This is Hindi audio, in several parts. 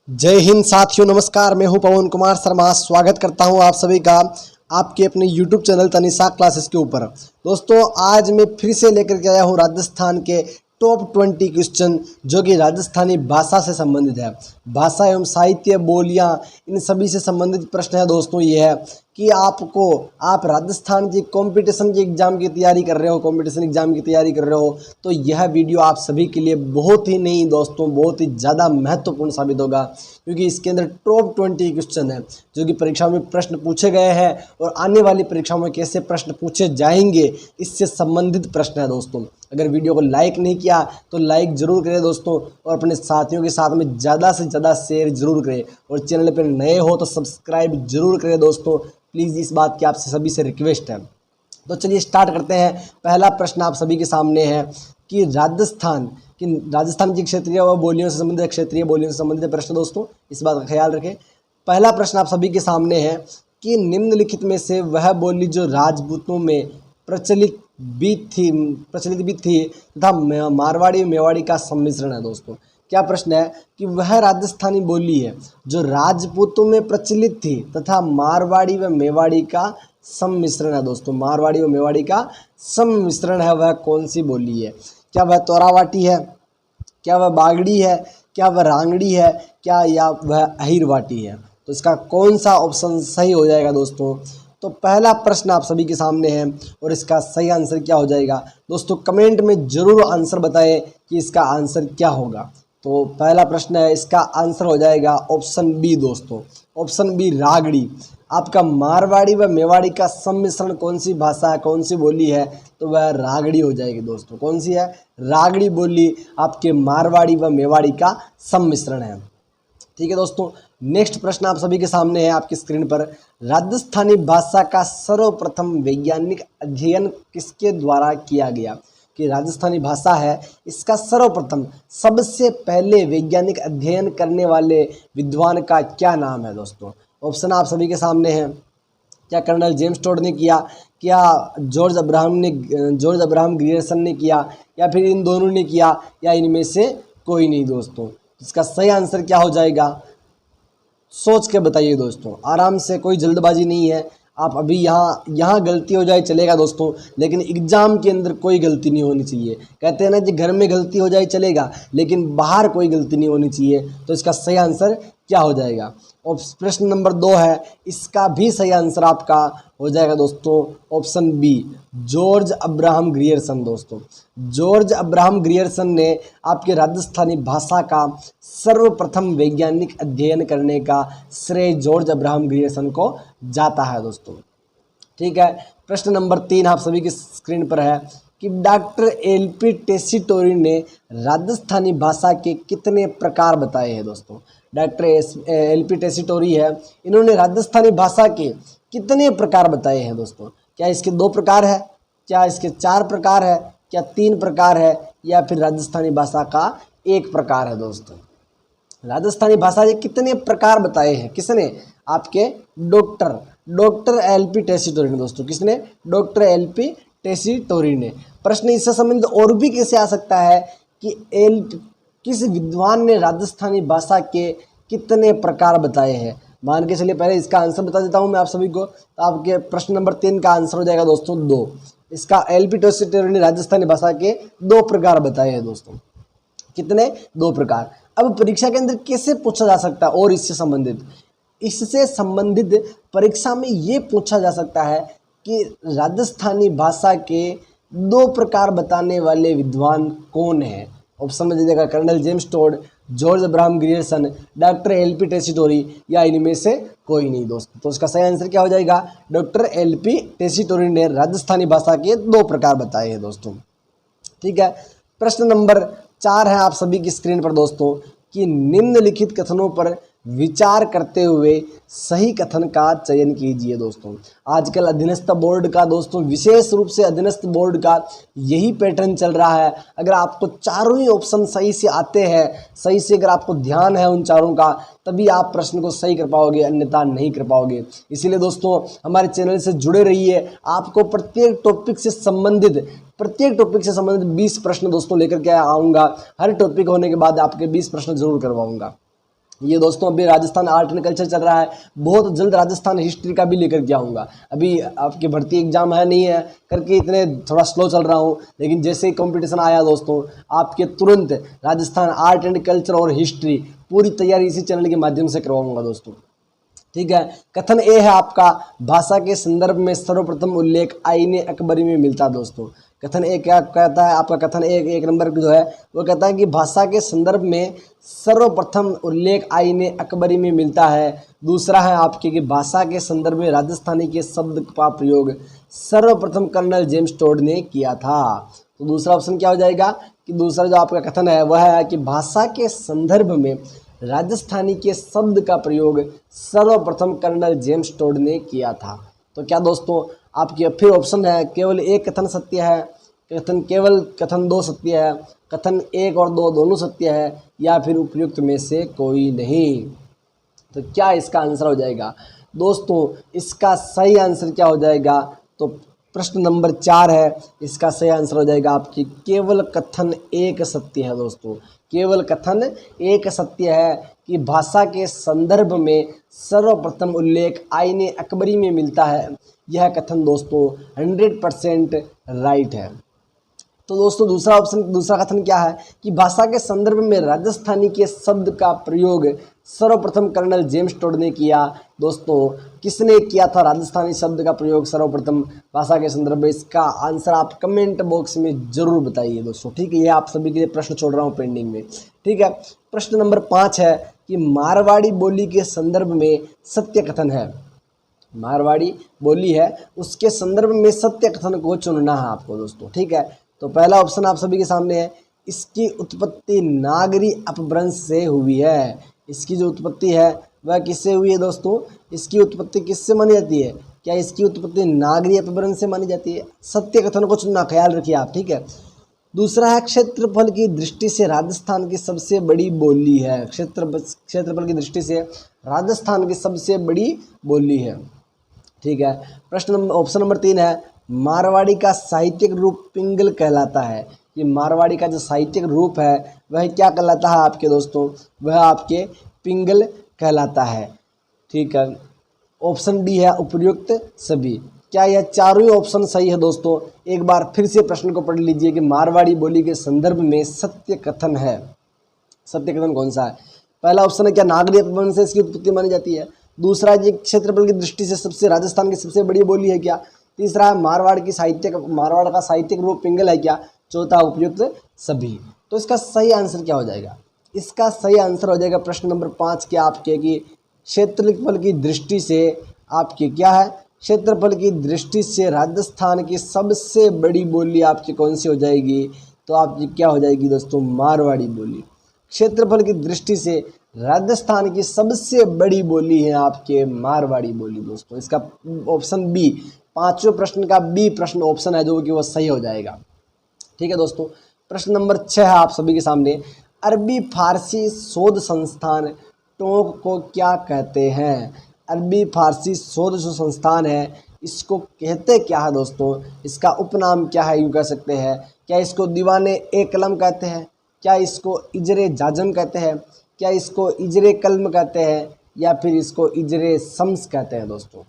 जय हिंद साथियों, नमस्कार। मैं हूं पवन कुमार शर्मा। स्वागत करता हूं आप सभी का आपके अपने YouTube चैनल तनिषा क्लासेस के ऊपर। दोस्तों, आज मैं फिर से लेकर के आया हूं राजस्थान के टॉप 20 क्वेश्चन जो कि राजस्थानी भाषा से संबंधित है। भाषा एवं साहित्य, बोलियां, इन सभी से संबंधित प्रश्न है। दोस्तों, ये है कि आप राजस्थान की कंपटीशन की एग्जाम की तैयारी कर रहे हो, कंपटीशन एग्जाम की तैयारी कर रहे हो, तो यह वीडियो आप सभी के लिए बहुत ही नहीं दोस्तों, बहुत ही ज़्यादा महत्वपूर्ण साबित होगा, क्योंकि इसके अंदर टॉप 20 क्वेश्चन है जो कि परीक्षा में प्रश्न पूछे गए हैं और आने वाली परीक्षाओं में कैसे प्रश्न पूछे जाएंगे इससे संबंधित प्रश्न है। दोस्तों, अगर वीडियो को लाइक नहीं किया तो लाइक जरूर करें दोस्तों, और अपने साथियों के साथ में ज़्यादा से ज़्यादा शेयर जरूर करें, और चैनल पर नए हो तो सब्सक्राइब जरूर करें दोस्तों। प्लीज़, इस बात की आपसे सभी से रिक्वेस्ट है। तो चलिए स्टार्ट करते हैं। पहला प्रश्न आप सभी के सामने है कि राजस्थान की क्षेत्रीय व बोलियों से संबंधित, क्षेत्रीय बोलियों से संबंधित प्रश्न। दोस्तों, इस बात का ख्याल रखें। पहला प्रश्न आप सभी के सामने है कि निम्नलिखित में से वह बोली जो राजपूतों में प्रचलित भी थी तथा मारवाड़ी मेवाड़ी का सम्मिश्रण है। दोस्तों, क्या प्रश्न है कि वह राजस्थानी बोली है जो राजपूतों में प्रचलित थी तथा मारवाड़ी व मेवाड़ी का सम्मिश्रण है। दोस्तों, मारवाड़ी व मेवाड़ी का सम्मिश्रण है, वह कौन सी बोली है? क्या वह तोरावाटी है, क्या वह बागड़ी है, क्या वह रांगड़ी है, क्या या वह अहिरवाटी है? तो इसका कौन सा ऑप्शन सही हो जाएगा दोस्तों? तो पहला प्रश्न आप सभी के सामने है और इसका सही आंसर क्या हो जाएगा दोस्तों? कमेंट में जरूर आंसर बताएं कि इसका आंसर क्या होगा। तो पहला प्रश्न है, इसका आंसर हो जाएगा ऑप्शन बी दोस्तों, ऑप्शन बी रागड़ी। आपका मारवाड़ी व मेवाड़ी का सम्मिश्रण कौन सी भाषा है, कौन सी बोली है? तो वह रागड़ी हो जाएगी दोस्तों। कौन सी है? रागड़ी बोली आपके मारवाड़ी व मेवाड़ी का सम्मिश्रण है। ठीक है दोस्तों, नेक्स्ट प्रश्न आप सभी के सामने है आपकी स्क्रीन पर। राजस्थानी भाषा का सर्वप्रथम वैज्ञानिक अध्ययन किसके द्वारा किया गया? कि राजस्थानी भाषा है, इसका सर्वप्रथम सबसे पहले वैज्ञानिक अध्ययन करने वाले विद्वान का क्या नाम है? दोस्तों, ऑप्शन आप सभी के सामने हैं। क्या कर्नल जेम्स टोड ने किया, क्या जॉर्ज अब्राहम ग्रियर्सन ने किया, या फिर इन दोनों ने किया, या इनमें से कोई नहीं? दोस्तों, इसका सही आंसर क्या हो जाएगा? सोच के बताइए दोस्तों, आराम से, कोई जल्दबाजी नहीं है। आप अभी यहाँ गलती हो जाए चलेगा दोस्तों, लेकिन एग्जाम के अंदर कोई गलती नहीं होनी चाहिए। कहते हैं ना कि घर में गलती हो जाए चलेगा, लेकिन बाहर कोई गलती नहीं होनी चाहिए। तो इसका सही आंसर क्या हो जाएगा? और प्रश्न नंबर 2 है, इसका भी सही आंसर आपका हो जाएगा दोस्तों option B, George Abraham Grierson. दोस्तों, जॉर्ज अब्राहम ग्रियर्सन ने आपके राजस्थानी भाषा का सर्वप्रथम वैज्ञानिक अध्ययन करने का श्रेय जॉर्ज अब्राहम ग्रियर्सन को जाता है दोस्तों। ठीक है, प्रश्न नंबर 3 आप सभी की स्क्रीन पर है कि डॉक्टर एलपी टेसीटोरी ने राजस्थानी भाषा के कितने प्रकार बताए हैं? दोस्तों, डॉक्टर एलपी टेसीटोरी है, इन्होंने राजस्थानी भाषा के कितने प्रकार बताए हैं? दोस्तों, क्या इसके 2 प्रकार है, क्या इसके 4 प्रकार है, क्या 3 प्रकार है, या फिर राजस्थानी भाषा का 1 प्रकार है? दोस्तों, राजस्थानी भाषा के कितने प्रकार बताए हैं? किसने? आपके डॉक्टर एलपी टेसीटोरी ने। दोस्तों, किसने? डॉक्टर एलपी टेसीटोरी ने। प्रश्न इससे संबंधित और भी कैसे आ सकता है कि किस विद्वान ने राजस्थानी भाषा के कितने प्रकार बताए हैं? मान के चलिए, पहले इसका आंसर बता देता हूं मैं आप सभी को। तो आपके प्रश्न नंबर 3 का आंसर हो जाएगा दोस्तों 2। इसका एलपी टेसीटोरी ने राजस्थानी भाषा के 2 प्रकार बताए हैं दोस्तों। कितने? 2 प्रकार। अब परीक्षा के अंदर कैसे पूछा जा सकता है? और इससे संबंधित परीक्षा में ये पूछा जा सकता है कि राजस्थानी भाषा के 2 प्रकार बताने वाले विद्वान कौन है? ऑप्शन में दे देगा colonel James Tod, George Abraham Grierson, doctor L P Tessitori, या इनमें से कोई नहीं दोस्तों। तो इसका सही आंसर क्या हो जाएगा? डॉक्टर एलपी टेसीटोरी ने राजस्थानी भाषा के 2 प्रकार बताए हैं दोस्तों। ठीक है, प्रश्न नंबर 4 है आप सभी की स्क्रीन पर दोस्तों कि निम्नलिखित कथनों पर विचार करते हुए सही कथन का चयन कीजिए। दोस्तों, आजकल अधीनस्थ बोर्ड का, दोस्तों विशेष रूप से अधीनस्थ बोर्ड का यही पैटर्न चल रहा है। अगर आपको चारों ही ऑप्शन सही से आते हैं, सही से अगर आपको ध्यान है उन चारों का, तभी आप प्रश्न को सही कर पाओगे, अन्यथा नहीं कर पाओगे। इसीलिए दोस्तों, हमारे चैनल से जुड़े रहिए। आपको प्रत्येक टॉपिक से संबंधित 20 प्रश्न दोस्तों लेकर के आऊँगा। हर टॉपिक होने के बाद आपके 20 प्रश्न जरूर करवाऊँगा। ये दोस्तों अभी राजस्थान आर्ट एंड कल्चर चल रहा है, बहुत जल्द राजस्थान हिस्ट्री का भी लेकर के आऊँगा। अभी आपकी भर्ती एग्जाम है नहीं है करके इतने थोड़ा स्लो चल रहा हूँ, लेकिन जैसे ही कंपटीशन आया दोस्तों आपके तुरंत राजस्थान आर्ट एंड कल्चर और हिस्ट्री पूरी तैयारी इसी चैनल के माध्यम से करवाऊंगा दोस्तों। ठीक है, कथन ए है आपका, भाषा के संदर्भ में सर्वप्रथम उल्लेख आईने अकबरी में मिलता है दोस्तों। कथन ए क्या कहता है आपका, कथन एक नंबर जो है वो कहता है कि भाषा के संदर्भ में सर्वप्रथम उल्लेख आईने अकबरी में मिलता है। दूसरा है आपके कि भाषा के संदर्भ में राजस्थानी के शब्द का प्रयोग सर्वप्रथम कर्नल जेम्स टोड ने किया था। तो दूसरा ऑप्शन क्या हो जाएगा कि दूसरा जो आपका कथन है वह है कि भाषा के संदर्भ में राजस्थानी के शब्द का प्रयोग सर्वप्रथम कर्नल जेम्स टोड ने किया था। तो क्या दोस्तों आपके फिर ऑप्शन है केवल एक कथन सत्य है, केवल कथन दो सत्य है, कथन एक और दो दोनों सत्य है, या फिर उपयुक्त में से कोई नहीं। तो क्या इसका आंसर हो जाएगा दोस्तों, इसका सही आंसर क्या हो जाएगा, तो प्रश्न नंबर 4 है, इसका सही आंसर हो जाएगा आपकी केवल कथन एक सत्य है दोस्तों। केवल कथन एक सत्य है कि भाषा के संदर्भ में सर्वप्रथम उल्लेख आईने अकबरी में मिलता है। यह कथन दोस्तों 100% राइट है। तो दोस्तों दूसरा कथन क्या है कि भाषा के संदर्भ में राजस्थानी के शब्द का प्रयोग सर्वप्रथम कर्नल जेम्स टोड ने किया। दोस्तों किसने किया था राजस्थानी शब्द का प्रयोग सर्वप्रथम भाषा के संदर्भ में, इसका आंसर आप कमेंट बॉक्स में जरूर बताइए दोस्तों। ठीक है, ये आप सभी के लिए प्रश्न छोड़ रहा हूँ पेंडिंग में। ठीक है, प्रश्न नंबर 5 है कि मारवाड़ी बोली के संदर्भ में सत्य कथन है। मारवाड़ी बोली है उसके संदर्भ में सत्य कथन को चुनना है आपको दोस्तों। ठीक है, तो पहला ऑप्शन आप सभी के सामने है, इसकी उत्पत्ति नागरी अपभ्रंश से हुई है। इसकी जो उत्पत्ति है वह किससे हुई है दोस्तों, इसकी उत्पत्ति किससे मानी जाती है, क्या इसकी उत्पत्ति नागरी अपभ्रंश से मानी जाती है। सत्य कथन को चुनना, ख्याल रखिए आप। ठीक है, दूसरा है क्षेत्रफल की दृष्टि से राजस्थान की सबसे बड़ी बोली है। क्षेत्रफल की दृष्टि से राजस्थान की सबसे बड़ी बोली है। ठीक है, ऑप्शन नंबर 3 है, मारवाड़ी का साहित्यिक रूप पिंगल कहलाता है। ये मारवाड़ी का जो साहित्यिक रूप है वह क्या कहलाता है आपके दोस्तों, वह आपके पिंगल कहलाता है। ठीक है, ऑप्शन डी है उपर्युक्त सभी। क्या यह चारों ही ऑप्शन सही है दोस्तों? एक बार फिर से प्रश्न को पढ़ लीजिए कि मारवाड़ी बोली के संदर्भ में सत्य कथन है। सत्य कथन कौन सा है? पहला ऑप्शन है क्या नागरी अपभ्रंश से इसकी उत्पत्ति मानी जाती है। दूसरा है क्षेत्रफल की दृष्टि से राजस्थान की सबसे बड़ी बोली है क्या। तीसरा है मारवाड़ का साहित्यिक रूप पिंगल है क्या। चौथा उपयुक्त सभी। तो इसका सही आंसर क्या हो जाएगा? इसका सही आंसर हो जाएगा प्रश्न नंबर 5 के आपके कि क्षेत्रफल की दृष्टि से आपकी क्या है, क्षेत्रफल की दृष्टि से राजस्थान की सबसे बड़ी बोली आपकी कौन सी हो जाएगी? तो आपकी क्या हो जाएगी दोस्तों? मारवाड़ी बोली। क्षेत्रफल की दृष्टि से राजस्थान की सबसे बड़ी बोली है आपके मारवाड़ी बोली दोस्तों। इसका ऑप्शन बी, पांचवें प्रश्न का बी प्रश्न ऑप्शन है जो कि वो सही हो जाएगा। ठीक है दोस्तों, प्रश्न नंबर 6 है आप सभी के सामने, अरबी फारसी शोध संस्थान टोंक को क्या कहते हैं? अरबी फारसी शोध जो संस्थान है इसको कहते क्या है दोस्तों? इसका उपनाम क्या है यूँ कह सकते हैं? क्या इसको दीवाने ए कलम कहते हैं? क्या इसको इजरे जाजम कहते हैं? क्या इसको इजरे कलम कहते हैं? या फिर इसको इजरे शम्स कहते हैं दोस्तों?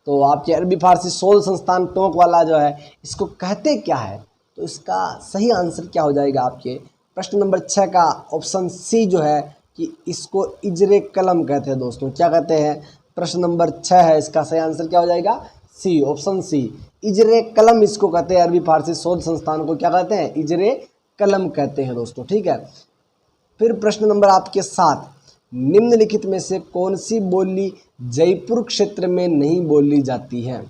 तो आपके अरबी फारसी शोध संस्थान टोंक वाला जो है इसको कहते क्या है? तो इसका सही आंसर क्या हो जाएगा आपके प्रश्न नंबर 6 का ऑप्शन सी जो है कि इसको इजरे कलम कहते हैं दोस्तों। क्या कहते हैं? प्रश्न नंबर 6 है, इसका सही आंसर क्या हो जाएगा? सी, ऑप्शन सी, इजरे कलम इसको कहते हैं। अरबी फारसी शोध संस्थान को क्या कहते हैं? इजरे कलम कहते हैं दोस्तों। ठीक है, फिर प्रश्न नंबर आपके 7, निम्नलिखित में से कौन सी बोली जयपुर क्षेत्र में नहीं बोली जाती है?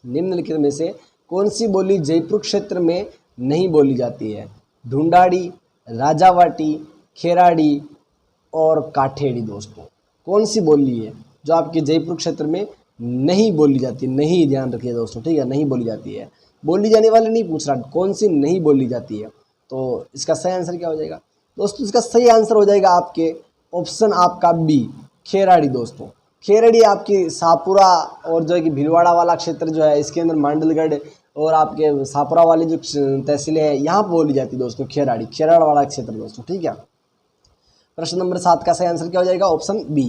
निम्नलिखित में से कौन सी बोली जयपुर क्षेत्र में नहीं बोली जाती है? ढूंढाड़ी, राजावाटी, खेराड़ी और काठेड़ी दोस्तों। कौन सी बोली है जो आपके जयपुर क्षेत्र में नहीं बोली जाती? नहीं, ध्यान रखिए दोस्तों। ठीक है, नहीं बोली जाती है, बोली जाने वाले नहीं पूछ रहा, कौन सी नहीं बोली जाती है। तो इसका सही आंसर क्या हो जाएगा दोस्तों? इसका सही आंसर हो जाएगा आपके ऑप्शन आपका बी, खेराड़ी दोस्तों। खेराड़ी आपकी शाहपुरा और जो है कि भीलवाड़ा वाला क्षेत्र जो है इसके अंदर मांडलगढ़ और आपके शाहपुरा वाली जो तहसीलें हैं यहाँ पर बोली जाती है दोस्तों खेराड़ी, खेराड़ा वाला क्षेत्र दोस्तों। ठीक है, प्रश्न नंबर 7 का सही आंसर क्या हो जाएगा? Option B.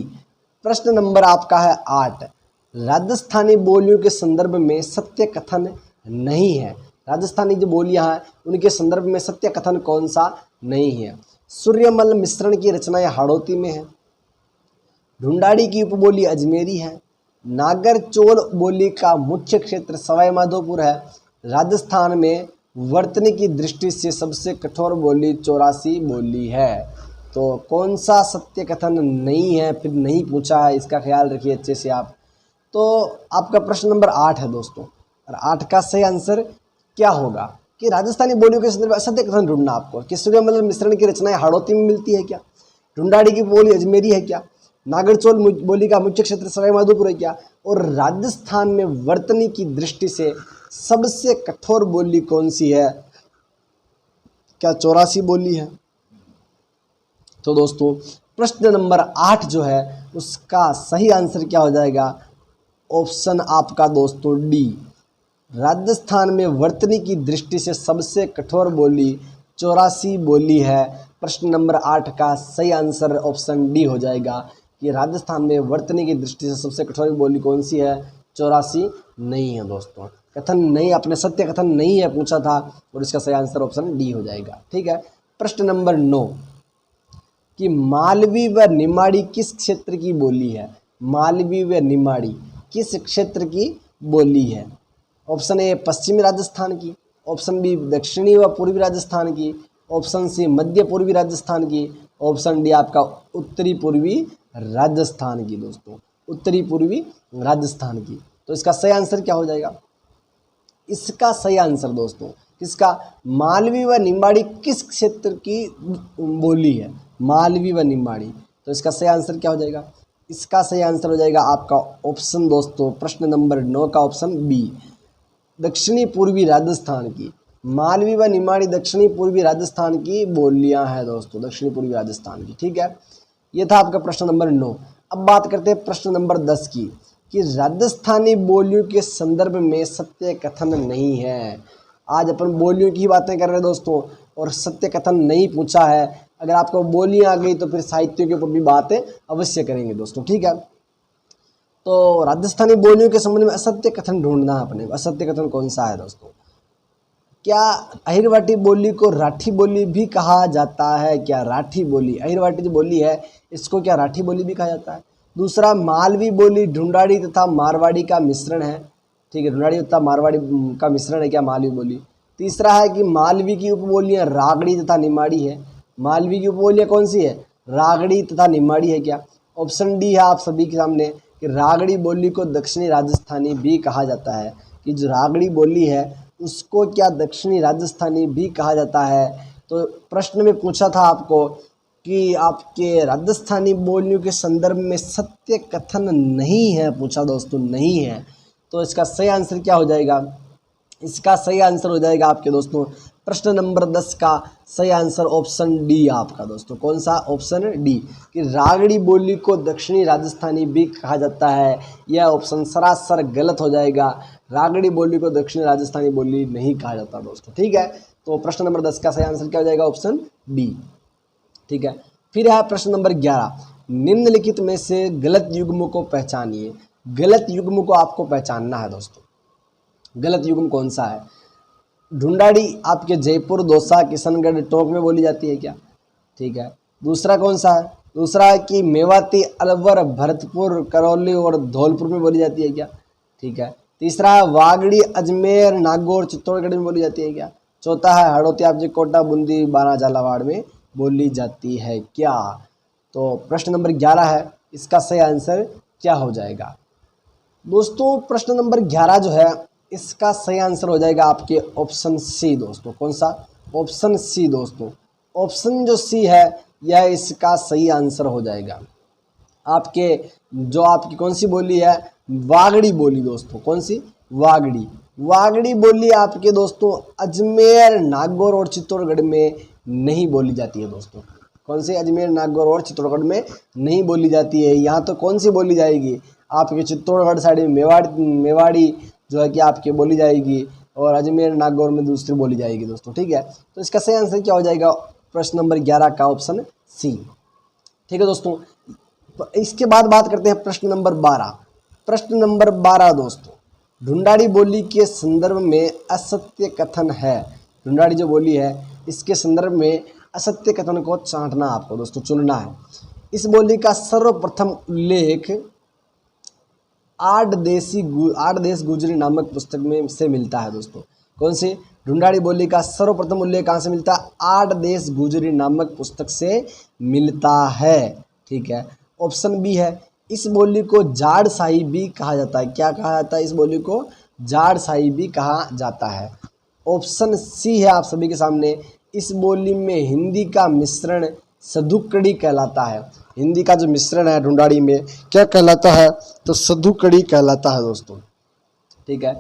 प्रश्न नंबर आपका है 8, राजस्थानी बोलियों के संदर्भ में सत्य कथन नहीं है। राजस्थानी जो बोलियां हैं उनके संदर्भ में सत्य कथन कौन सा नहीं है? सूर्यमल मिश्रण की रचनाएं हाड़ौती में है, ढूंढाड़ी की उपबोली अजमेरी है, नागर चोल बोली का मुख्य क्षेत्र सवाई माधोपुर है, राजस्थान में वर्तनी की दृष्टि से सबसे कठोर बोली चौरासी बोली है। तो कौन सा सत्य कथन नहीं है, फिर नहीं पूछा है, इसका ख्याल रखिए अच्छे से आप। तो आपका प्रश्न नंबर 8 है दोस्तों, और 8 का सही आंसर क्या होगा कि राजस्थानी बोलियों के संदर्भ में सत्य कथन ढूंढना आपको कि सूर्यमल मिश्रण की रचनाएं हाड़ौती में मिलती है क्या, ढूंढाड़ी की बोली अजमेरी है क्या, नागरचोल बोली का मुख्य क्षेत्र सवाई माधोपुर है क्या, और राजस्थान में वर्तनी की दृष्टि से सबसे कठोर बोली कौन सी है, क्या चौरासी बोली है? तो दोस्तों प्रश्न नंबर 8 जो है उसका सही आंसर क्या हो जाएगा? ऑप्शन आपका दोस्तों डी, राजस्थान में वर्तनी की दृष्टि से सबसे कठोर बोली चौरासी बोली है। प्रश्न नंबर 8 का सही आंसर ऑप्शन डी हो जाएगा कि राजस्थान में वर्तनी की दृष्टि से सबसे कठोर बोली कौन सी है? चौरासी नहीं है दोस्तों, कथन नहीं, अपने सत्य कथन नहीं है पूछा था, और इसका सही आंसर ऑप्शन डी हो जाएगा। ठीक है। प्रश्न नंबर 9 कि मालवी व निमाड़ी किस क्षेत्र की बोली है? मालवी व निमाड़ी किस क्षेत्र की बोली है? ऑप्शन ए पश्चिमी राजस्थान की, ऑप्शन बी दक्षिणी व पूर्वी राजस्थान की, ऑप्शन सी मध्य पूर्वी राजस्थान की, ऑप्शन डी आपका उत्तरी पूर्वी राजस्थान की। दोस्तों उत्तरी पूर्वी राजस्थान की। तो इसका सही आंसर क्या हो जाएगा? इसका सही आंसर दोस्तों किसका? मालवी व निमाड़ी किस क्षेत्र की बोली है? मालवी व निमाड़ी। तो इसका सही आंसर क्या हो जाएगा? इसका सही आंसर हो जाएगा आपका ऑप्शन दोस्तों प्रश्न नंबर 9 का ऑप्शन बी, दक्षिणी पूर्वी राजस्थान की। मालवी व निमाड़ी दक्षिणी पूर्वी राजस्थान की बोलियां हैं दोस्तों, दक्षिणी पूर्वी राजस्थान की। ठीक है, ये था आपका प्रश्न नंबर 9। अब बात करते हैं प्रश्न नंबर 10 की कि राजस्थानी बोलियों के संदर्भ में सत्य कथन नहीं है। आज अपन बोलियों की ही बातें कर रहे हैं दोस्तों, और सत्य कथन नहीं पूछा है। अगर आपको बोलियां आ गई तो फिर साहित्य के ऊपर भी बातें अवश्य करेंगे दोस्तों। ठीक है, तो राजस्थानी बोलियों के संबंध में असत्य कथन ढूंढना है अपने। असत्य कथन कौन सा है दोस्तों? क्या अहिरवाटी बोली को राठी बोली भी कहा जाता है? क्या राठी बोली, अहिरवाटी जो बोली है इसको क्या राठी बोली भी कहा जाता है? दूसरा, मालवी बोली ढूंढाड़ी तथा मारवाड़ी का मिश्रण है। ठीक है, ढूंढाड़ी तथा मारवाड़ी का मिश्रण है क्या मालवी बोली? तीसरा है कि मालवी की उपबोलियाँ रागड़ी तथा निमाड़ी है। मालवी की उपबोलियाँ कौन सी है? रागड़ी तथा निमाड़ी है क्या? ऑप्शन डी है आप सभी के सामने कि रागड़ी बोली को दक्षिणी राजस्थानी भी कहा जाता है। कि जो रागड़ी बोली है उसको क्या दक्षिणी राजस्थानी भी कहा जाता है? तो प्रश्न में पूछा था आपको कि आपके राजस्थानी बोलियों के संदर्भ में सत्य कथन नहीं है, पूछा दोस्तों, नहीं है। तो इसका सही आंसर क्या हो जाएगा? इसका सही आंसर हो जाएगा आपके दोस्तों प्रश्न नंबर 10 का सही आंसर ऑप्शन डी आपका दोस्तों। कौन सा? ऑप्शन डी कि रागड़ी बोली को दक्षिणी राजस्थानी भी कहा जाता है। यह ऑप्शन सरासर गलत हो जाएगा। रागड़ी बोली को दक्षिणी राजस्थानी बोली नहीं कहा जाता दोस्तों। ठीक है, तो प्रश्न नंबर 10 का सही आंसर क्या हो जाएगा? Option B. ठीक है, फिर है प्रश्न नंबर 11, निम्नलिखित में से गलत युग्म को पहचानिए। गलत युग्म को आपको पहचानना है दोस्तों। गलत युग्म कौन सा है? ढूंढाड़ी आपके जयपुर, दौसा, किशनगढ़, टोंक में बोली जाती है क्या? ठीक है। दूसरा कौन सा है? दूसरा है कि मेवाती, अलवर, भरतपुर, करौली और धौलपुर में बोली जाती है क्या? ठीक है। तीसरा है वागड़ी, अजमेर, नागौर, चित्तौड़गढ़ में बोली जाती है क्या? चौथा है हड़ौती, आपके कोटा, बूंदी, बाना, झालावाड़ में बोली जाती है क्या? तो प्रश्न नंबर 11 है, इसका सही आंसर क्या हो जाएगा दोस्तों? प्रश्न नंबर 11 जो है इसका सही आंसर हो जाएगा आपके ऑप्शन सी दोस्तों। कौन सा? ऑप्शन सी दोस्तों। ऑप्शन जो सी है यह इसका सही आंसर हो जाएगा। आपके जो आपकी कौन सी बोली है? वागड़ी बोली दोस्तों। कौन सी? वागड़ी। वागड़ी बोली आपके दोस्तों अजमेर, नागौर और चित्तौड़गढ़ में नहीं बोली जाती है दोस्तों। कौन सी? अजमेर, नागौर और चित्तौड़गढ़ में नहीं बोली जाती है। यहाँ तो कौन सी बोली जाएगी? आपके चित्तौड़गढ़ साइड में मेवाड़ी जो है कि आपके बोली जाएगी, और अजमेर, नागौर में दूसरी बोली जाएगी दोस्तों। ठीक है, तो इसका सही आंसर क्या हो जाएगा प्रश्न नंबर 11 का? Option C. ठीक है दोस्तों। इसके बाद बात करते हैं प्रश्न नंबर 12। प्रश्न नंबर 12 दोस्तों, ढूंढाड़ी बोली के संदर्भ में असत्य कथन है। ढूंढाड़ी जो बोली है इसके संदर्भ में असत्य कथन को छांटना आपको दोस्तों, चुनना है। इस बोली का सर्वप्रथम उल्लेख आठ देश गुजरी नामक पुस्तक में से मिलता है दोस्तों। कौन सी? ढूंढाड़ी बोली का सर्वप्रथम उल्लेख कहाँ से मिलता है? आठ देश गुजरी नामक पुस्तक से मिलता है। ठीक है। ऑप्शन बी है, इस बोली को जाड़साई भी कहा जाता है। क्या कहा जाता है? इस बोली को जाड़साई भी कहा जाता है। ऑप्शन सी है आप सभी के सामने, इस बोली में हिंदी का मिश्रण सधुकड़ी कहलाता है। हिंदी का जो मिश्रण है ढूंढाड़ी में क्या कहलाता है? तो सधुकड़ी कहलाता है दोस्तों। ठीक है।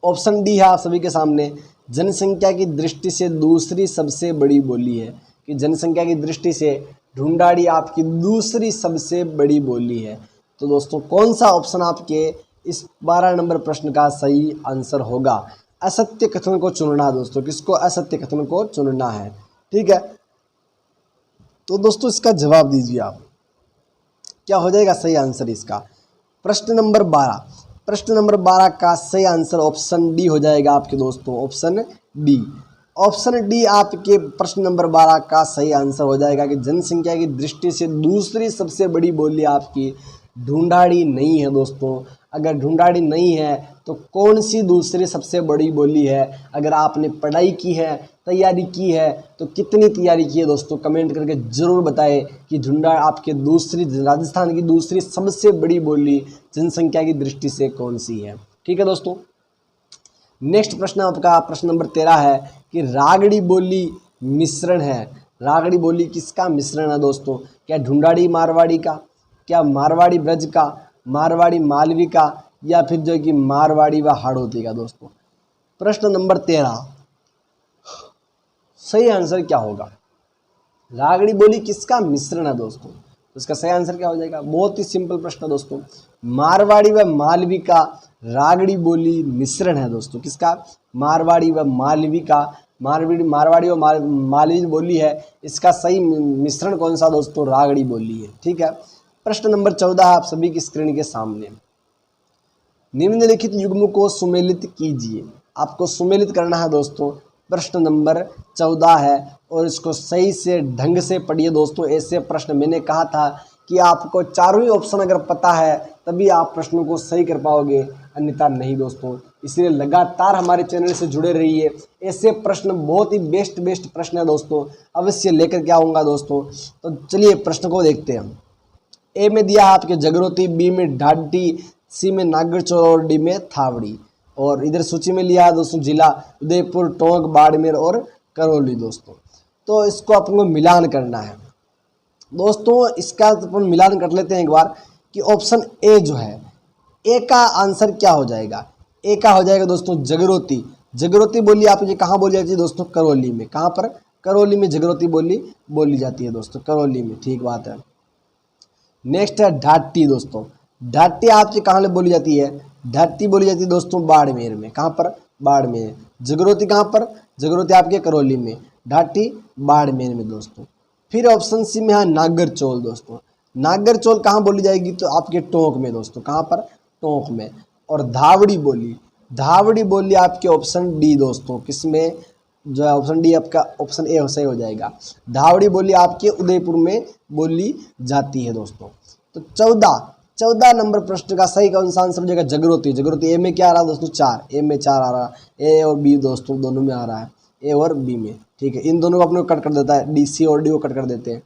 ऑप्शन डी है आप सभी के सामने, जनसंख्या की दृष्टि से दूसरी सबसे बड़ी बोली है। कि जनसंख्या की दृष्टि से ढूंढाड़ी आपकी दूसरी सबसे बड़ी बोली है। तो दोस्तों कौन सा ऑप्शन आपके इस 12 नंबर प्रश्न का सही आंसर होगा? असत्य कथन को चुनना है दोस्तों। किसको? असत्य कथन को चुनना है। ठीक है। तो दोस्तों इसका जवाब दीजिए आप, क्या हो जाएगा सही आंसर इसका? प्रश्न नंबर 12, प्रश्न नंबर 12 का सही आंसर ऑप्शन डी हो जाएगा आपके दोस्तों। ऑप्शन डी, ऑप्शन डी आपके प्रश्न नंबर 12 का सही आंसर हो जाएगा कि जनसंख्या की दृष्टि से दूसरी सबसे बड़ी बोली आपकी ढूंढाड़ी नहीं है दोस्तों। अगर ढूंढाड़ी नहीं है तो कौन सी दूसरी सबसे बड़ी बोली है? अगर आपने पढ़ाई की है, तैयारी की है, तो कितनी तैयारी की है दोस्तों? कमेंट करके ज़रूर बताएं कि ढूंढाड़ी आपके दूसरी, राजस्थान की दूसरी सबसे बड़ी बोली जनसंख्या की दृष्टि से कौन सी है। ठीक है दोस्तों। नेक्स्ट प्रश्न आपका प्रश्न नंबर 13 है कि रागड़ी बोली मिश्रण है। रागड़ी बोली किसका मिश्रण है दोस्तों? क्या ढूंढाड़ी मारवाड़ी का, क्या मारवाड़ी ब्रज का, मारवाड़ी मालवी का, या फिर जो कि मारवाड़ी व हाड़ौती का दोस्तों? प्रश्न नंबर 13 सही आंसर क्या होगा? रागड़ी बोली किसका मिश्रण है दोस्तों? तो इसका सही आंसर क्या हो जाएगा? बहुत ही सिंपल प्रश्न है दोस्तों, मारवाड़ी व मालवी का रागड़ी बोली मिश्रण है दोस्तों। किसका? मारवाड़ी व मालवी का, मारवाड़ी व मालवी बोली है, इसका सही मिश्रण कौन सा दोस्तों? रागड़ी बोली है। ठीक है। प्रश्न नंबर 14 आप सभी की स्क्रीन के सामने, निम्नलिखित युग्म को सुमेलित कीजिए। आपको सुमेलित करना है दोस्तों। प्रश्न नंबर 14 है और इसको सही से ढंग से पढ़िए दोस्तों। ऐसे प्रश्न मैंने कहा था कि आपको चारों ही ऑप्शन अगर पता है तभी आप प्रश्नों को सही कर पाओगे, अन्यथा नहीं दोस्तों। इसलिए लगातार हमारे चैनल से जुड़े रहिए। ऐसे प्रश्न बहुत ही बेस्ट प्रश्न है दोस्तों, अवश्य लेकर के आऊँगा दोस्तों। तो चलिए प्रश्न को देखते हैं। ए में दिया है आपके जगरोती, बी में ढाडी, सी में नागरचौर और डी में थावड़ी। और इधर सूची में लिया है दोस्तों जिला उदयपुर, टोंक, बाड़मेर और करौली दोस्तों। तो इसको अपन को मिलान करना है दोस्तों। इसका अपन मिलान कर लेते हैं एक बार कि ऑप्शन ए जो है, ए का आंसर क्या हो जाएगा? ए का हो जाएगा दोस्तों जगरोती। जगरोती बोली आप ये कहाँ बोली जाती है दोस्तों? करौली में। कहाँ पर? करौली में जगरोती बोली बोली जाती है दोस्तों, करौली में। ठीक बात है। नेक्स्ट है ढाटी दोस्तों। ढाटी आपकी कहाँ बोली जाती है? ढाटी बोली जाती है दोस्तों बाड़मेर में। कहाँ पर? बाड़मेर। जगरोती कहाँ पर? जगरोती आपके करौली में, ढाटी बाड़मेर में दोस्तों। फिर ऑप्शन सी में है नागरचौल दोस्तों। नागरचौल कहाँ बोली जाएगी? तो आपके टोंक में दोस्तों। कहाँ पर? टोंक में। और धावड़ी बोली, धावड़ी बोली आपके ऑप्शन डी दोस्तों। किसमें? जो है ऑप्शन डी आपका ऑप्शन ए सही हो जाएगा। धावड़ी बोली आपके उदयपुर में बोली जाती है दोस्तों। तो 14 नंबर प्रश्न का सही कौन सा आंसर हो जाएगा? जगरोती। जगरोती ए में क्या आ रहा है दोस्तों? 4। ए में 4 आ रहा है। ए और बी दोस्तों दोनों में आ रहा है, ए और बी में। ठीक है। इन दोनों को अपने कट कर देता है, डी, सी और डी को कट कर देते हैं।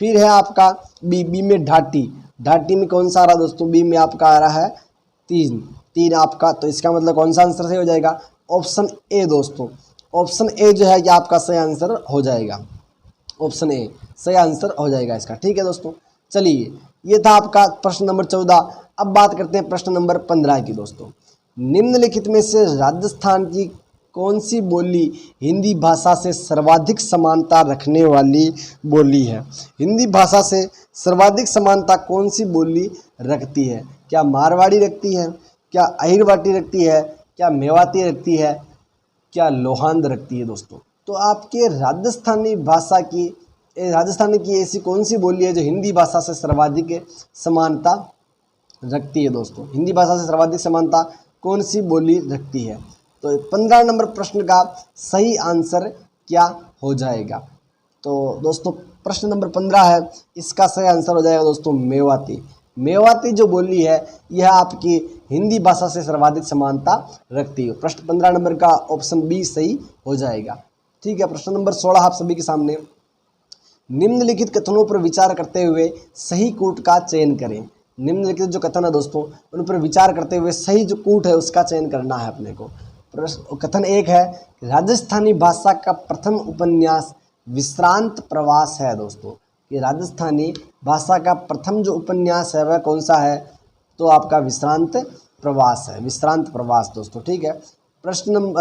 फिर है आपका बी, बी में ढाटी। ढाटी में कौन सा आ रहा है दोस्तों? बी में आपका आ रहा है 3 आपका। तो इसका मतलब कौन सा आंसर सही हो जाएगा? ऑप्शन ए दोस्तों। ऑप्शन ए जो है कि आपका सही आंसर हो जाएगा। ऑप्शन ए सही आंसर हो जाएगा इसका। ठीक है दोस्तों। चलिए ये था आपका प्रश्न नंबर 14। अब बात करते हैं प्रश्न नंबर 15 की दोस्तों। निम्नलिखित में से राजस्थान की कौन सी बोली हिंदी भाषा से सर्वाधिक समानता रखने वाली बोली है? हिंदी भाषा से सर्वाधिक समानता कौन सी बोली रखती है? क्या मारवाड़ी रखती है, क्या अहिरवाटी रखती है, क्या मेवाती रखती है, क्या लोहांद रखती है दोस्तों? तो आपके राजस्थानी भाषा की राजस्थान की ऐसी कौन सी बोली है जो हिंदी भाषा से सर्वाधिक समानता रखती है दोस्तों? हिंदी भाषा से सर्वाधिक समानता कौन सी बोली रखती है? तो 15 नंबर प्रश्न का सही आंसर क्या हो जाएगा? तो दोस्तों प्रश्न नंबर 15 है, इसका सही आंसर हो जाएगा दोस्तों मेवाती। मेवाती जो बोली है यह आपकी हिंदी भाषा से सर्वाधिक समानता रखती है। प्रश्न 15 नंबर का ऑप्शन बी सही हो जाएगा। ठीक है, प्रश्न नंबर 16 आप सभी के सामने, निम्नलिखित कथनों पर विचार करते हुए सही कूट का चयन करें। निम्नलिखित जो कथन है दोस्तों उन पर विचार करते हुए सही जो कूट है उसका चयन करना है अपने को। कथन 1 है, राजस्थानी भाषा का प्रथम उपन्यास विश्रांत प्रवास है दोस्तों। कि राजस्थानी भाषा का प्रथम जो उपन्यास है वह कौन सा है? तो आपका विश्रांत प्रवास है, विश्रांत प्रवास दोस्तों। ठीक है, प्रश्न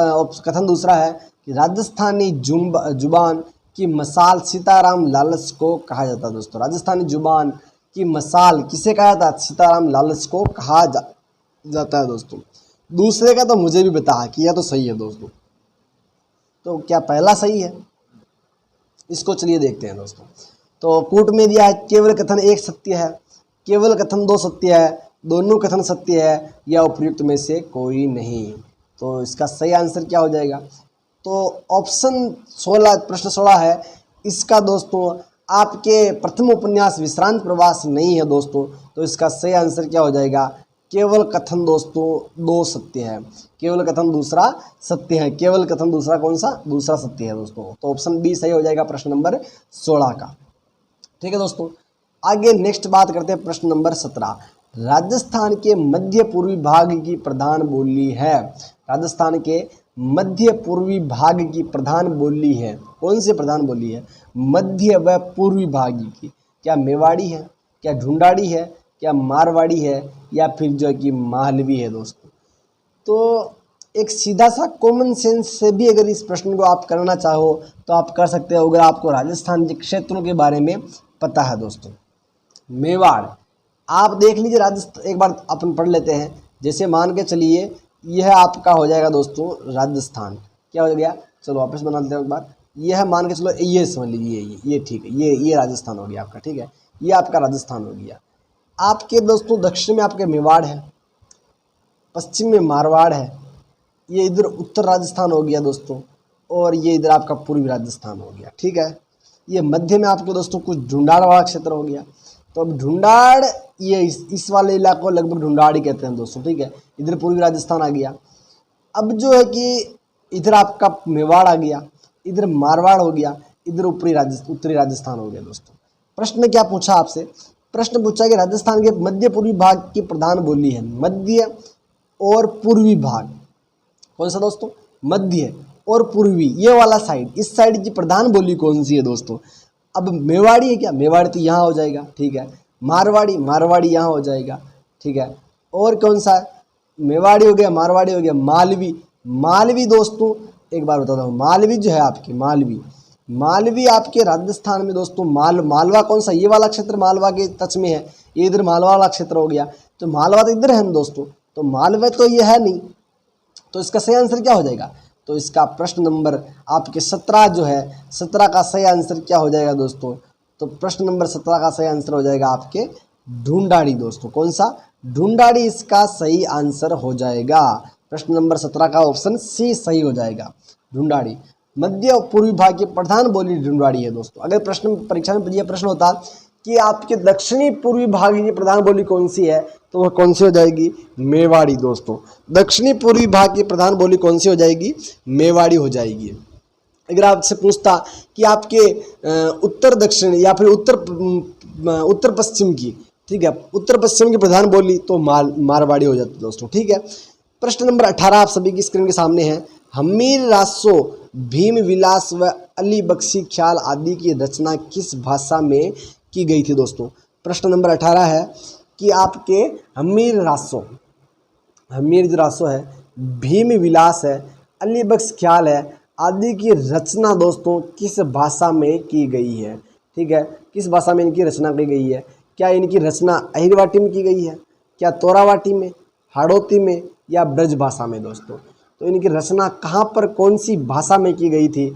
कथन दूसरा है कि राजस्थानी जुबान की मसाल सीताराम लालच को कहा जाता है दोस्तों। राजस्थानी जुबान की मसाल किसे कहा जाता है? सीताराम लालच को कहा जाता है दोस्तों। दूसरे का तो मुझे भी पता है कि यह तो सही है दोस्तों। तो क्या पहला सही है? इसको चलिए देखते हैं दोस्तों। तो कूट में दिया है केवल कथन 1 सत्य है, केवल कथन 2 सत्य है, दोनों कथन सत्य है या उपयुक्त में से कोई नहीं। तो इसका सही आंसर क्या हो जाएगा? तो ऑप्शन 16 प्रश्न 16 है, इसका दोस्तों आपके प्रथम उपन्यास विश्रांत प्रवास नहीं है दोस्तों। तो इसका सही आंसर क्या हो जाएगा? केवल कथन दोस्तों 2 सत्य है, केवल कथन दूसरा सत्य है। केवल कथन दूसरा कौन सा? दूसरा सत्य है दोस्तों। तो ऑप्शन बी सही हो जाएगा प्रश्न नंबर 16 का। ठीक है दोस्तों, आगे नेक्स्ट बात करते हैं प्रश्न नंबर 17। राजस्थान के मध्य पूर्वी भाग की प्रधान बोली है। राजस्थान के मध्य पूर्वी भाग की प्रधान बोली है। कौन सी प्रधान बोली है? मध्य व पूर्वी भाग की। क्या मेवाड़ी है, क्या ढूंढाड़ी है, क्या मारवाड़ी है, या फिर जो है कि मालवी है दोस्तों? तो एक सीधा सा कॉमन सेंस से भी अगर इस प्रश्न को आप करना चाहो तो आप कर सकते हो, अगर आपको राजस्थान के क्षेत्रों के बारे में पता है दोस्तों। मेवाड़ आप देख लीजिए, राजस्थान एक बार अपन पढ़ लेते हैं। जैसे मान के चलिए यह आपका हो जाएगा दोस्तों राजस्थान। क्या हो गया? चलो वापस बना लेते हैं एक बार। यह मान के चलो, ये समझ लीजिए, ये ठीक है, ये राजस्थान हो गया आपका। ठीक है, ये आपका राजस्थान हो गया। आपके दोस्तों दक्षिण में आपके मेवाड़ है, पश्चिम में मारवाड़ है, ये इधर उत्तर राजस्थान हो गया दोस्तों, और ये इधर आपका पूर्वी राजस्थान हो गया। ठीक है, ये मध्य में आपके दोस्तों कुछ ढूंढाड़ वाला क्षेत्र हो गया। तो अब ढूंढाड़, ये इस वाले इलाके को लगभग ढूंढाड़ ही कहते हैं दोस्तों। ठीक है, इधर पूर्वी राजस्थान आ गया। अब जो है कि इधर आपका मेवाड़ आ गया, इधर मारवाड़ हो गया, इधर उत्तरी राजस्थान हो गया दोस्तों। प्रश्न क्या पूछा आपसे? प्रश्न पूछा कि राजस्थान के मध्य पूर्वी भाग की प्रधान बोली है। मध्य और पूर्वी भाग कौन सा दोस्तों? मध्य और पूर्वी, ये वाला साइड, इस साइड की प्रधान बोली कौन सी है दोस्तों? अब मेवाड़ी है क्या? मेवाड़ी तो यहाँ हो जाएगा। ठीक है, मारवाड़ी यहाँ हो जाएगा। ठीक है, और कौन सा है? मेवाड़ी हो गया, मारवाड़ी हो गया, मालवी दोस्तों एक बार बताता हूँ। मालवी जो है आपकी, मालवी आपके राजस्थान में दोस्तों। मालवा कौन सा? ये वाला क्षेत्र मालवा के टच में है, ये इधर मालवा वाला क्षेत्र हो गया। तो मालवा तो इधर है ना दोस्तों, तो मालवा तो ये है नहीं। तो इसका सही आंसर क्या हो जाएगा? तो इसका प्रश्न नंबर आपके 17 जो है, 17 का सही आंसर क्या हो जाएगा दोस्तों? तो प्रश्न नंबर 17 का सही आंसर हो जाएगा आपके ढूंढाड़ी दोस्तों। कौन सा? ढूंढाड़ी इसका सही आंसर हो जाएगा। प्रश्न नंबर 17 का ऑप्शन सी सही हो जाएगा, ढूंढाड़ी। मध्य और पूर्वी भाग की प्रधान बोली ढूंढाड़ी है दोस्तों। अगर प्रश्न परीक्षा में यह प्रश्न होता कि आपके दक्षिणी पूर्वी भाग की प्रधान बोली कौन सी है, तो वह कौन सी हो जाएगी? मेवाड़ी दोस्तों। दक्षिणी पूर्वी भाग की प्रधान बोली कौन सी हो जाएगी? मेवाड़ी हो जाएगी। अगर आपसे पूछता कि आपके उत्तर दक्षिण या फिर उत्तर पश्चिम की, ठीक है, उत्तर पश्चिम की प्रधान बोली, तो मारवाड़ी हो जाती दोस्तों। ठीक है, प्रश्न नंबर 18 आप सभी की स्क्रीन के सामने है। हमीर रासो, भीम विलास व अली बख्शी ख्याल आदि की रचना किस भाषा में की गई थी दोस्तों? प्रश्न नंबर 18 है कि आपके हमीर जो रासो है, भीम विलास है, अली बख्श ख्याल है आदि की रचना दोस्तों किस भाषा में की गई है? ठीक है, किस भाषा में इनकी रचना की गई है? क्या इनकी रचना अहिरवाटी में की गई है, क्या तोरावाटी में, हाड़ौती में, या ब्रज भाषा में दोस्तों? तो इनकी रचना कहाँ पर, कौन सी भाषा में की गई थी?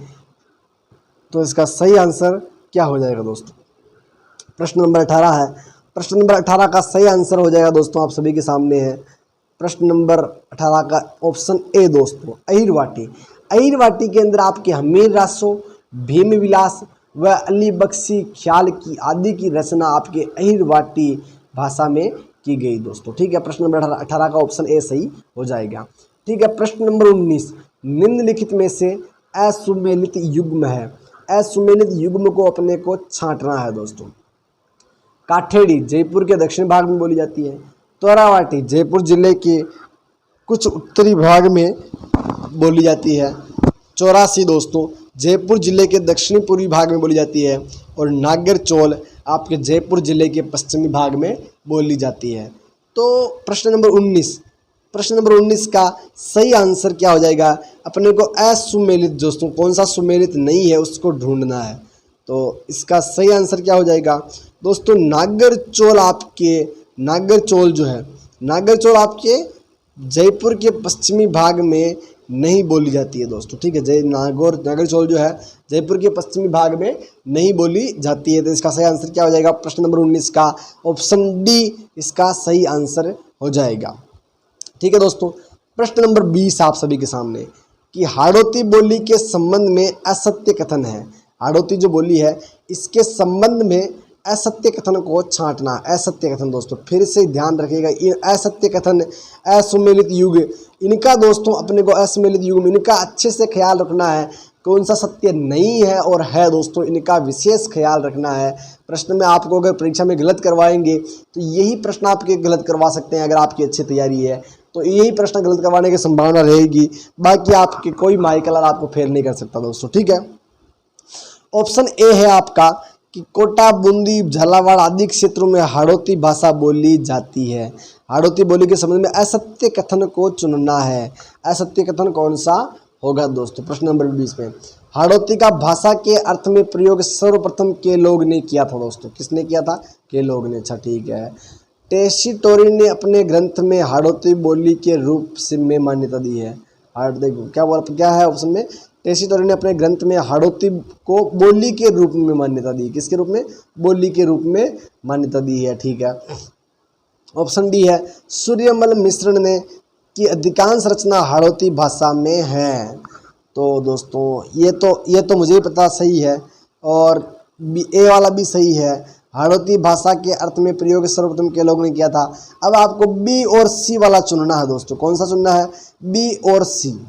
तो इसका सही आंसर क्या हो जाएगा दोस्तों? प्रश्न नंबर 18 है। प्रश्न नंबर 18 का सही आंसर हो जाएगा दोस्तों आप सभी के सामने है। प्रश्न नंबर 18 का ऑप्शन ए दोस्तों, अहिरवाटी। अहिरवाटी के अंदर आपके हमीर रासो, भीम विलास व अली बख्शी ख्याल की आदि की रचना आपके अहिरवाटी भाषा में की गई दोस्तों। ठीक है, प्रश्न नंबर 18 का ऑप्शन ए सही हो जाएगा। ठीक है, प्रश्न नंबर 19, निम्नलिखित में से असुमेलित युग्म है। असुमेलित युग्म को अपने को छांटना है दोस्तों। काठेड़ी जयपुर के दक्षिण भाग में बोली जाती है। तोरावाटी जयपुर जिले के कुछ उत्तरी भाग में बोली जाती है। चौरासी दोस्तों जयपुर जिले के दक्षिणी पूर्वी भाग में बोली जाती है। और नागर चौल आपके जयपुर जिले के पश्चिमी भाग में बोली जाती है। तो प्रश्न नंबर 19 का सही आंसर क्या हो जाएगा? अपने को असुमेलित दोस्तों, कौन सा सुमेलित नहीं है उसको ढूंढना है। तो इसका सही आंसर क्या हो जाएगा दोस्तों? नागर चौल जो है, नागर चौल आपके जयपुर के पश्चिमी भाग में नहीं बोली जाती है दोस्तों। ठीक है, नागर चौल जो है जयपुर के पश्चिमी भाग में नहीं बोली जाती है। तो इसका सही आंसर क्या हो जाएगा? प्रश्न नंबर 19 का ऑप्शन डी इसका सही आंसर हो जाएगा। ठीक है दोस्तों, प्रश्न नंबर 20 आप सभी के सामने कि हाड़ौती बोली के संबंध में असत्य कथन है। हाड़ौती जो बोली है इसके संबंध में असत्य कथन को छांटना। असत्य कथन दोस्तों फिर से ध्यान रखिएगा, ये असत्य कथन, असुमेलित युग, इनका दोस्तों अपने को असुमेलित युग इनका अच्छे से ख्याल रखना है। कौन सा सत्य नहीं है और है दोस्तों, इनका विशेष ख्याल रखना है। प्रश्न में आपको अगर परीक्षा में गलत करवाएंगे तो यही प्रश्न आपके गलत करवा सकते हैं। अगर आपकी अच्छी तैयारी है तो यही प्रश्न गलत करवाने की संभावना रहेगी, बाकी आपके कोई माइकल आपको फेल नहीं कर सकता दोस्तों। ठीक है, ऑप्शन ए है आपका कि कोटा, बूंदी, झालावाड़ आदि क्षेत्रों में हाड़ौती भाषा बोली जाती है। हाड़ौती बोली के संबंध में असत्य कथन को चुनना है। असत्य कथन कौन सा होगा दोस्तों? प्रश्न नंबर 20 में हाड़ौती का भाषा के अर्थ में प्रयोग सर्वप्रथम के लोग ने किया था दोस्तों। किसने किया था? के लोग ने। अच्छा ठीक है, टेसीटोरी ने अपने ग्रंथ में हाड़ौती बोली के रूप से में मान्यता दी है। देखो क्या है ऑप्शन में? टेसीटोरी ने अपने ग्रंथ में हाड़ौती को बोली के रूप में मान्यता दी। किसके रूप में? बोली के रूप में मान्यता दी है। ठीक है, ऑप्शन डी है सूर्यमल मिश्र ने की अधिकांश रचना हाड़ौती भाषा में है। तो दोस्तों ये तो मुझे ही पता सही है, और ए वाला भी सही है। हाड़ौती भाषा के अर्थ में प्रयोग सर्वप्रथम के लोग ने किया था। अब आपको बी और सी वाला चुनना है दोस्तों। कौन सा चुनना है? बी और सी।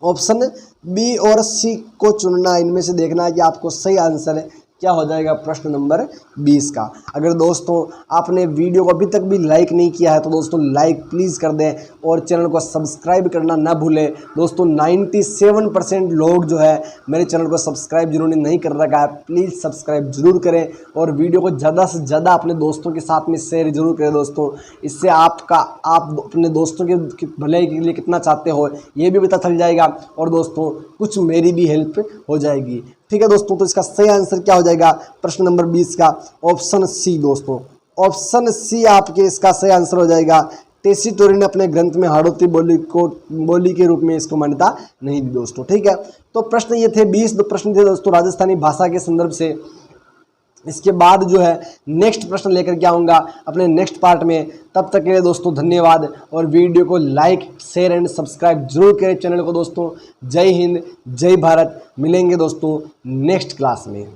ऑप्शन बी और सी को चुनना, इनमें से देखना है कि आपको सही आंसर क्या हो जाएगा प्रश्न नंबर 20 का। अगर दोस्तों आपने वीडियो को अभी तक भी लाइक नहीं किया है तो दोस्तों लाइक प्लीज़ कर दें और चैनल को सब्सक्राइब करना ना भूलें। दोस्तों 97% लोग जो है मेरे चैनल को सब्सक्राइब जिन्होंने नहीं कर रखा है प्लीज़ सब्सक्राइब जरूर करें और वीडियो को ज़्यादा से ज़्यादा अपने दोस्तों के साथ में शेयर जरूर करें दोस्तों। इससे आप अपने दोस्तों के भले के लिए कितना चाहते हो ये भी पता चल जाएगा और दोस्तों कुछ मेरी भी हेल्प हो जाएगी। ठीक है दोस्तों, तो इसका सही आंसर क्या हो जाएगा प्रश्न नंबर 20 का? ऑप्शन सी दोस्तों। ऑप्शन सी आपके इसका सही आंसर हो जाएगा। टेसीटोरी ने अपने ग्रंथ में हाड़ौती बोली के रूप में इसको मान्यता नहीं दी दोस्तों। ठीक है, तो प्रश्न ये थे 20 प्रश्न थे दोस्तों राजस्थानी भाषा के संदर्भ से। इसके बाद जो है नेक्स्ट प्रश्न लेकर के आऊँगा अपने नेक्स्ट पार्ट में। तब तक के लिए दोस्तों धन्यवाद और वीडियो को लाइक शेयर एंड सब्सक्राइब जरूर करें चैनल को दोस्तों। जय हिंद, जय भारत। मिलेंगे दोस्तों नेक्स्ट क्लास में।